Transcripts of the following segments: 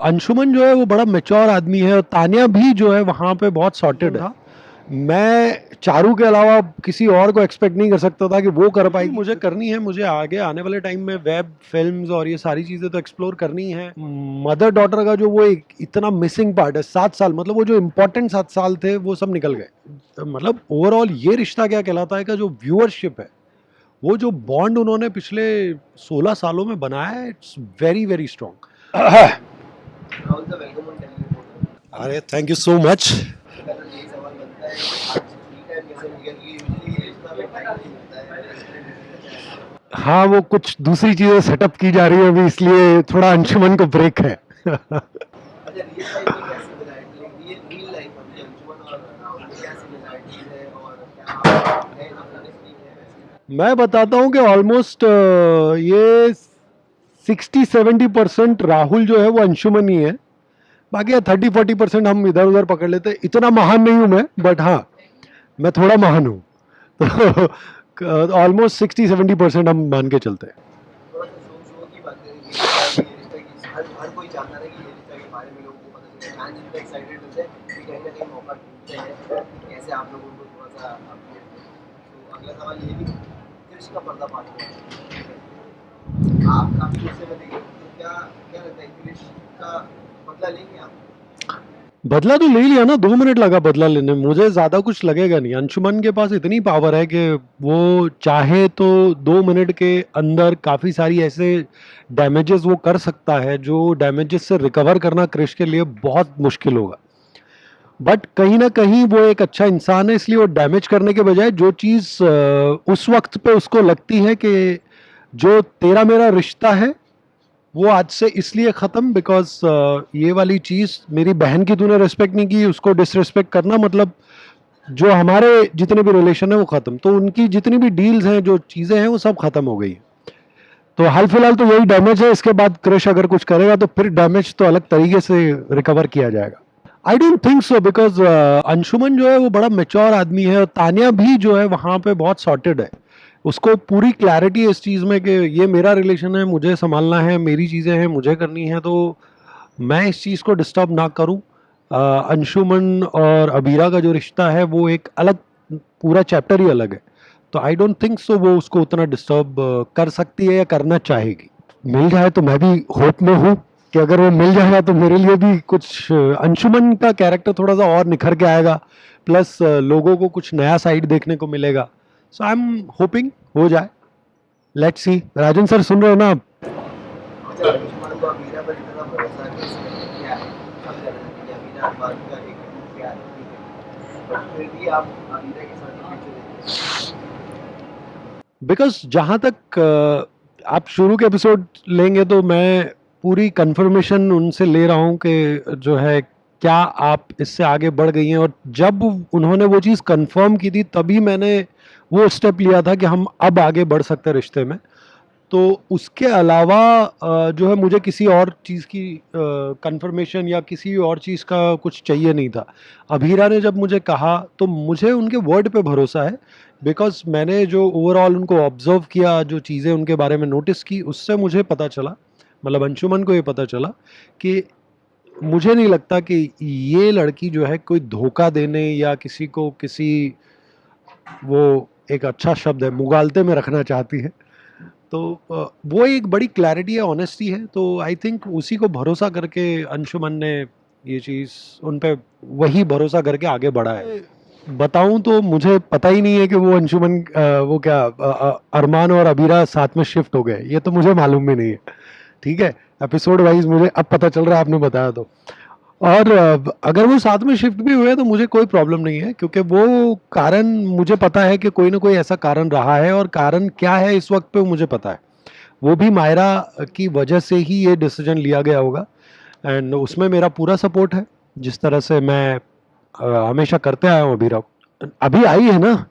अंशुमन जो है वो बड़ा मैच्योर आदमी है और तान्या भी जो है वहाँ पे बहुत सॉर्टेड है। मैं चारू के अलावा किसी और को एक्सपेक्ट नहीं कर सकता था कि वो कर पाएगी। मुझे करनी है, मुझे आगे आने वाले टाइम में वेब फिल्म्स और ये सारी चीज़ें तो एक्सप्लोर करनी है। मदर डॉटर का जो वो एक इतना मिसिंग पार्ट है, 7 साल, मतलब वो जो इम्पोर्टेंट 7 साल थे वो सब निकल गए। तो मतलब ओवरऑल ये रिश्ता क्या कहलाता है का जो व्यूअरशिप है, वो जो बॉन्ड उन्होंने पिछले 16 सालों में बनाया है, इट्स वेरी वेरी स्ट्रॉन्ग। अरे थैंक यू सो मच। हाँ, वो कुछ दूसरी चीजें सेटअप की जा रही है अभी, इसलिए थोड़ा अंशुमन को ब्रेक है। मैं बताता हूँ कि ऑलमोस्ट ये 60-70% राहुल जो है वो अंशुमन ही है, बाकी 30-40% हम इधर उधर पकड़ लेते हैं। इतना महान नहीं हूं मैं, बट हाँ मैं थोड़ा महान हूँ, तो ऑलमोस्ट 60-70% हम मान के चलते हैं। बदला तो ले लिया ना, 2 मिनट लगा बदला लेने में, मुझे ज्यादा कुछ लगेगा नहीं। अंशुमन के पास इतनी पावर है कि वो चाहे तो 2 मिनट के अंदर काफी सारी ऐसे डैमेजेस वो कर सकता है जो डैमेजेस से रिकवर करना क्रिश के लिए बहुत मुश्किल होगा। बट कहीं ना कहीं वो एक अच्छा इंसान है, इसलिए वो डैमेज करने के बजाय जो चीज उस वक्त पे उसको लगती है कि जो तेरा मेरा रिश्ता है वो आज से इसलिए खत्म बिकॉज ये वाली चीज, मेरी बहन की तूने रिस्पेक्ट नहीं की, उसको डिसरिस्पेक्ट करना मतलब जो हमारे जितने भी रिलेशन है वो खत्म। तो उनकी जितनी भी डील्स हैं, जो चीजें हैं, वो सब खत्म हो गई। तो हाल फिलहाल तो यही डैमेज है, इसके बाद क्रिश अगर कुछ करेगा तो फिर डैमेज तो अलग तरीके से रिकवर किया जाएगा। I don't think so, because Anshuman जो है वो बड़ा मैच्योर आदमी है और तान्या भी जो है वहां पे बहुत सॉर्टेड है। उसको पूरी क्लैरिटी है इस चीज़ में कि ये मेरा रिलेशन है, मुझे संभालना है, मेरी चीज़ें हैं, मुझे करनी है, तो मैं इस चीज़ को डिस्टर्ब ना करूं। अंशुमन और अबीरा का जो रिश्ता है वो एक अलग, पूरा चैप्टर ही अलग है। तो आई डोंट थिंक सो वो उसको उतना डिस्टर्ब कर सकती है या करना चाहेगी। मिल जाए तो मैं भी होप में हूँ कि अगर वो मिल जाएगा तो मेरे लिए भी कुछ अंशुमन का कैरेक्टर थोड़ा सा और निखर के आएगा, प्लस लोगों को कुछ नया साइड देखने को मिलेगा। सो आई एम होपिंग हो जाए, लेट्स सी। राजन सर सुन रहे हो ना आप? बिकॉज जहां तक आप शुरू के एपिसोड लेंगे तो मैं पूरी कंफर्मेशन उनसे ले रहा हूं कि जो है क्या आप इससे आगे बढ़ गई हैं, और जब उन्होंने वो चीज़ कंफर्म की थी तभी मैंने वो स्टेप लिया था कि हम अब आगे बढ़ सकते हैं रिश्ते में। तो उसके अलावा जो है मुझे किसी और चीज़ की कंफर्मेशन या किसी और चीज़ का कुछ चाहिए नहीं था। अभीरा ने जब मुझे कहा तो मुझे उनके वर्ड पे भरोसा है, बिकॉज़ मैंने जो ओवरऑल उनको ऑब्जर्व किया, जो चीज़ें उनके बारे में नोटिस की, उससे मुझे पता चला, मतलब अंशुमन को ये पता चला कि मुझे नहीं लगता कि ये लड़की जो है कोई धोखा देने या किसी को किसी, वो एक अच्छा शब्द है, मुगालते में रखना चाहती है। तो वो एक बड़ी क्लैरिटी है, ऑनेस्टी है। तो आई थिंक उसी को भरोसा करके अंशुमन ने ये चीज़ उन पे वही भरोसा करके आगे बढ़ा है। बताऊं तो मुझे पता ही नहीं है कि वो अंशुमन वो क्या अरमान और अबीरा साथ में शिफ्ट हो गए, ये तो मुझे मालूम भी नहीं है। ठीक है, एपिसोड वाइज मुझे अब पता चल रहा है, आपने बताया तो। और अगर वो साथ में शिफ्ट भी हुए तो मुझे कोई प्रॉब्लम नहीं है, क्योंकि वो कारण मुझे पता है कि कोई ना कोई ऐसा कारण रहा है, और कारण क्या है इस वक्त पे वो मुझे पता है। वो भी मायरा की वजह से ही ये डिसीजन लिया गया होगा, एंड उसमें मेरा पूरा सपोर्ट है, जिस तरह से मैं हमेशा करते आया हूँ। अभी अभी आई है ना,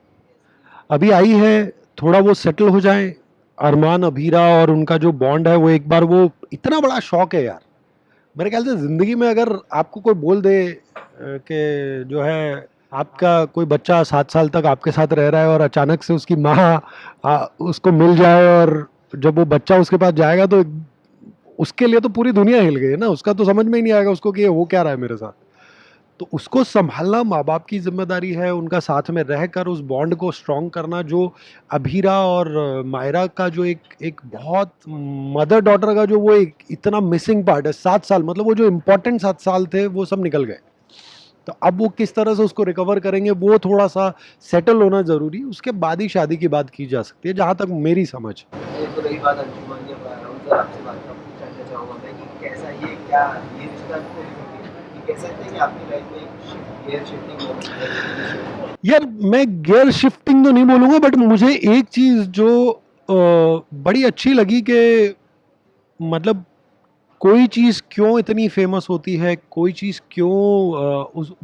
अभी आई है, थोड़ा वो सेटल हो जाए। अरमान अभीरा और उनका जो बॉन्ड है वो एक बार, वो इतना बड़ा शौक है यार। मेरे ख्याल से जिंदगी में अगर आपको कोई बोल दे कि जो है आपका कोई बच्चा 7 साल तक आपके साथ रह रहा है और अचानक से उसकी माँ उसको मिल जाए, और जब वो बच्चा उसके पास जाएगा तो उसके लिए तो पूरी दुनिया हिल गई है ना, उसका तो समझ में ही नहीं आएगा उसको कि ये हो क्या रहा है मेरे साथ। तो उसको संभालना माँ बाप की जिम्मेदारी है, उनका साथ में रहकर उस बॉन्ड को स्ट्रॉन्ग करना, जो अभीरा और मायरा का जो एक एक बहुत मदर डॉटर का जो वो एक इतना मिसिंग पार्ट है, 7 साल, मतलब वो जो इम्पोर्टेंट 7 साल थे वो सब निकल गए। तो अब वो किस तरह से उसको रिकवर करेंगे, वो थोड़ा सा सेटल होना जरूरी, उसके बाद ही शादी की बात की जा सकती है, जहां तक मेरी समझ। ये तो रही बात अंजुमन या उनसे आपसे बात जानना चाहूँगा मैं कि कैसा ये क्या ये रिश्ता आपको ये कह सकते हैं कि आपकी लाइफ में एक गियर शिफ्टिंग मोमेंट है? यार मैं गियर शिफ्टिंग तो नहीं बोलूंगा, बट मुझे एक चीज जो बड़ी अच्छी लगी कि मतलब कोई चीज़ क्यों इतनी फेमस होती है, कोई चीज़ क्यों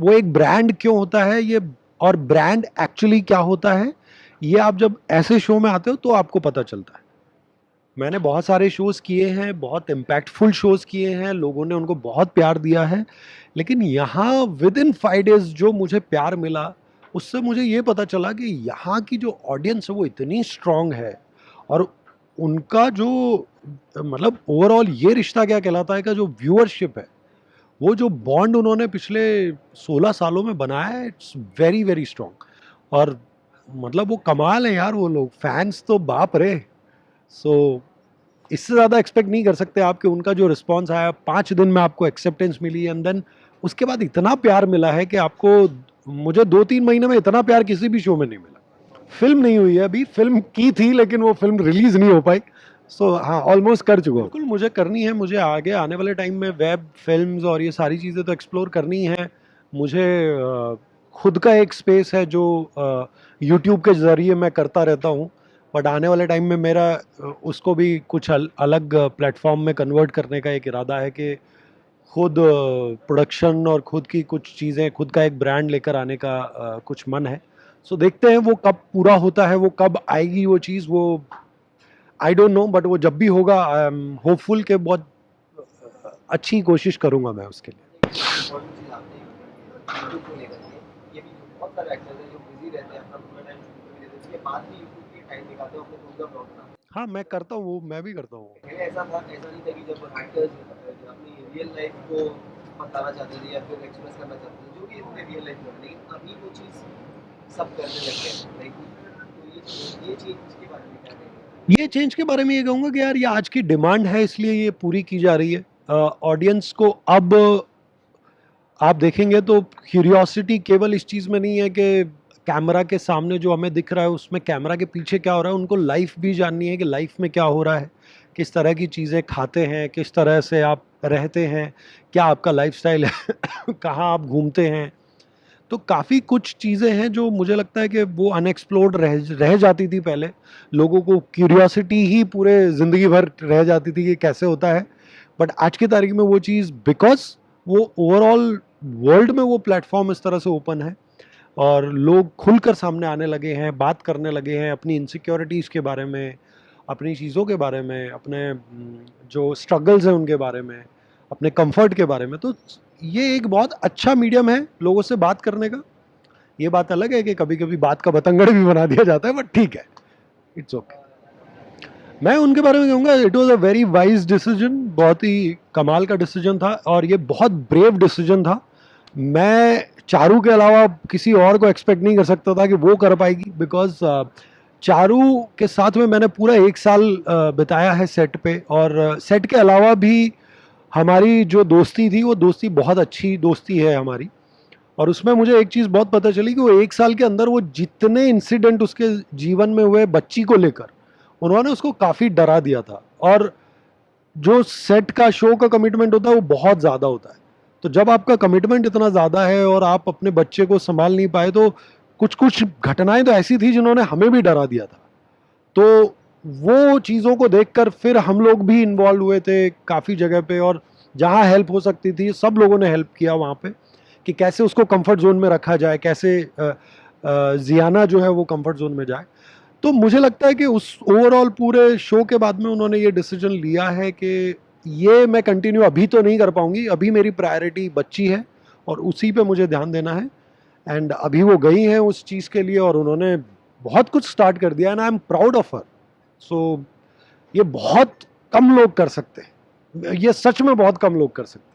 वो एक ब्रांड क्यों होता है, ये और ब्रांड एक्चुअली क्या होता है, ये आप जब ऐसे शो में आते हो तो आपको पता चलता है। मैंने बहुत सारे शोज़ किए हैं, बहुत इम्पैक्टफुल शोज़ किए हैं, लोगों ने उनको बहुत प्यार दिया है, लेकिन यहाँ विद इन 5 डेज़ जो मुझे प्यार मिला, उससे मुझे ये पता चला कि यहाँ की जो ऑडियंस है वो इतनी स्ट्रांग है, और उनका जो मतलब ओवरऑल ये रिश्ता क्या कहलाता है का जो व्यूअरशिप है, वो जो बॉन्ड उन्होंने पिछले 16 सालों में बनाया है, इट्स वेरी वेरी स्ट्रांग। और मतलब वो कमाल है यार, वो लोग फैंस तो बाप रे। सो इससे ज़्यादा एक्सपेक्ट नहीं कर सकते आप कि उनका जो रिस्पॉन्स आया, 5 दिन में आपको एक्सेप्टेंस मिली, एंड देन उसके बाद इतना प्यार मिला है कि आपको, मुझे 2-3 महीने में इतना प्यार किसी भी शो में नहीं मिला। फिल्म नहीं हुई है अभी, फिल्म की थी लेकिन वो फिल्म रिलीज नहीं हो पाई। सो हाँ, ऑलमोस्ट कर चुका हूँ। बिल्कुल मुझे करनी है, मुझे आगे आने वाले टाइम में वेब फिल्म्स और ये सारी चीज़ें तो एक्सप्लोर करनी है। मुझे खुद का एक स्पेस है जो यूट्यूब के ज़रिए मैं करता रहता हूँ, बट आने वाले टाइम में मेरा उसको भी कुछ अलग प्लेटफॉर्म में कन्वर्ट करने का एक इरादा है कि खुद प्रोडक्शन और खुद की कुछ चीज़ें, खुद का एक ब्रांड लेकर आने का कुछ मन है। सो देखते हैं वो कब पूरा होता है, वो कब आएगी वो चीज़, वो आई डोंट नो, बट वो जब भी होगा आई एम होपफुल के बहुत अच्छी कोशिश करूंगा मैं उसके लिए। इम्पोर्टेंट चीज़ आपने यूट्यूब को लेकर के, ये भी बहुत सारे एक्टर्स हैं जो बिजी रहते हैं, अपना पूरा टाइम शूट में देते हैं, उसके बाद भी यूट्यूब के टाइम निकालते हैं अपने खुद का ब्लॉग बनाते हाँ मैं करता हूँ, वो मैं भी करता हूँ। हैं। पहले ऐसा था, ऐसा नहीं था कि जब एक्टर्स अपनी रियल लाइफ को बताना चाहते थे या फिर एक्सप्रेस करना चाहते थे जो कि उन्हें रियल लाइफ में, लेकिन अभी वो चीज़ सब करने लग गए हैं। लाइक तो ये चीज़ के बारे में क्या कहेंगे? ये चेंज के बारे में ये कहूँगा कि यार ये आज की डिमांड है, इसलिए ये पूरी की जा रही है। ऑडियंस को अब आप देखेंगे तो क्यूरियोसिटी केवल इस चीज़ में नहीं है कि कैमरा के सामने जो हमें दिख रहा है उसमें कैमरा के पीछे क्या हो रहा है, उनको लाइफ भी जाननी है कि लाइफ में क्या हो रहा है, किस तरह की चीज़ें खाते हैं, किस तरह से आप रहते हैं, क्या आपका लाइफस्टाइल है कहाँ आप घूमते हैं। तो काफ़ी कुछ चीज़ें हैं जो मुझे लगता है कि वो अनएक्सप्लोर्ड रह जाती थी पहले। लोगों को क्यूरियोसिटी ही पूरे ज़िंदगी भर रह जाती थी कि कैसे होता है। बट आज की तारीख में वो चीज़, बिकॉज़ वो ओवरऑल वर्ल्ड में वो प्लेटफ़ॉर्म इस तरह से ओपन है और लोग खुलकर सामने आने लगे हैं, बात करने लगे हैं अपनी इनसिक्योरिटीज़ के बारे में, अपनी चीज़ों के बारे में, अपने जो स्ट्रगल्स हैं उनके बारे में, अपने कंफर्ट के बारे में। तो ये एक बहुत अच्छा मीडियम है लोगों से बात करने का। ये बात अलग है कि कभी-कभी बात का बतंगड़ भी बना दिया जाता है, बट ठीक है, इट्स ओके। मैं उनके बारे में कहूँगा it was a very wise decision, बहुत ही कमाल का डिसीजन था और ये बहुत ब्रेव डिसीजन था। मैं चारू के अलावा किसी और को एक्सपेक्ट नहीं कर सकता था कि वो कर पाएगी, बिकॉज़ चारू के साथ में मैंने पूरा 1 साल बिताया है सेट पे, और सेट के अलावा भी हमारी जो दोस्ती थी वो दोस्ती बहुत अच्छी दोस्ती है हमारी। और उसमें मुझे एक चीज़ बहुत पता चली कि वो 1 साल के अंदर वो जितने इंसिडेंट उसके जीवन में हुए बच्ची को लेकर, उन्होंने उसको काफ़ी डरा दिया था। और जो सेट का शो का कमिटमेंट होता है वो बहुत ज़्यादा होता है। तो जब आपका कमिटमेंट इतना ज़्यादा है और आप अपने बच्चे को संभाल नहीं पाए, तो कुछ कुछ घटनाएं तो ऐसी थी जिन्होंने हमें भी डरा दिया था। तो वो चीज़ों को देखकर फिर हम लोग भी इन्वॉल्व हुए थे काफ़ी जगह पे, और जहाँ हेल्प हो सकती थी सब लोगों ने हेल्प किया वहाँ पे, कि कैसे उसको कंफर्ट जोन में रखा जाए, कैसे जियाना जो है वो कंफर्ट जोन में जाए। तो मुझे लगता है कि उस ओवरऑल पूरे शो के बाद में उन्होंने ये डिसीजन लिया है कि ये मैं कंटिन्यू अभी तो नहीं कर पाऊंगी, अभी मेरी प्रायोरिटी बच्ची है और उसी पे मुझे ध्यान देना है। एंड अभी वो गई हैं उस चीज़ के लिए और उन्होंने बहुत कुछ स्टार्ट कर दिया, and I am proud of her. So ये बहुत कम लोग कर सकते हैं, ये सच में बहुत कम लोग कर सकते हैं।